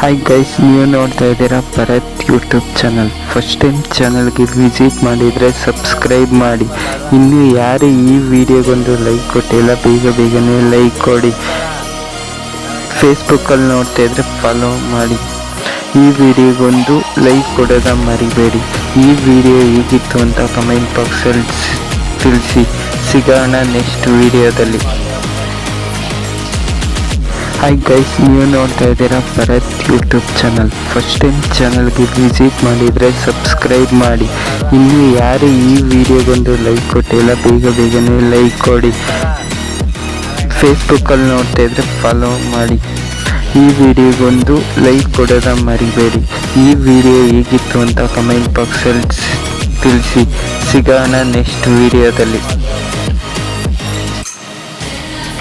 Hi guys, ನೀವು ನೋಡ್ತಾ ಇದ್ದೀರಾ Bharath YouTube channel. First time ಚಾನಲ್ಗೆ ವಿಸಿಟ್ ಮಾಡಿದರೆ ಸಬ್ಸ್ಕ್ರೈಬ್ ಮಾಡಿ. ಇನ್ನು ಯಾರು ಈ ವಿಡಿಯೋಗೊಂದು ಲೈಕ್ ಕೊಟ್ಟಿಲ್ಲ, ಬೇಗನೆ ಲೈಕ್ ಕೊಡಿ. ಫೇಸ್ಬುಕ್ಕಲ್ಲಿ ನೋಡ್ತಾ ಇದ್ರೆ ಫಾಲೋ ಮಾಡಿ. ಈ ವಿಡಿಯೋಗೊಂದು ಲೈಕ್ ಕೊಡೋದ ಮರಿಬೇಡಿ. ಈ ವಿಡಿಯೋ ಹೇಗಿತ್ತು ಅಂತ ಕಮೆಂಟ್ ಬಾಕ್ಸಲ್ಲಿ ತಿಳಿಸಿ. ಸಿಗೋಣ ನೆಕ್ಸ್ಟ್ ವಿಡಿಯೋದಲ್ಲಿ. ಹಾಯ್ ಗೈಸ್, ನೀವು ನೋಡ್ತಾ ಇದ್ದೀರಾ Bharath YouTube channel. First time ಚಾನಲ್ಗೆ ವಿಸಿಟ್ ಮಾಡಿದರೆ ಸಬ್ಸ್ಕ್ರೈಬ್ ಮಾಡಿ. ಇನ್ನು ಯಾರು ಈ ವಿಡಿಯೋಗೊಂದು ಲೈಕ್ ಕೊಟ್ಟಿಲ್ಲ, ಬೇಗನೆ ಲೈಕ್ ಕೊಡಿ. ಫೇಸ್ಬುಕ್ಕಲ್ಲಿ ನೋಡ್ತಾ ಇದ್ರೆ ಫಾಲೋ ಮಾಡಿ. ಈ ವಿಡಿಯೋಗೊಂದು ಲೈಕ್ ಕೊಡೋದ ಮರಿಬೇಡಿ. ಈ ವಿಡಿಯೋ ಹೇಗಿತ್ತು ಅಂತ ಕಮೆಂಟ್ ಬಾಕ್ಸಲ್ಲಿ ತಿಳಿಸಿ. ಸಿಗೋಣ ನೆಕ್ಸ್ಟ್ ವಿಡಿಯೋದಲ್ಲಿ.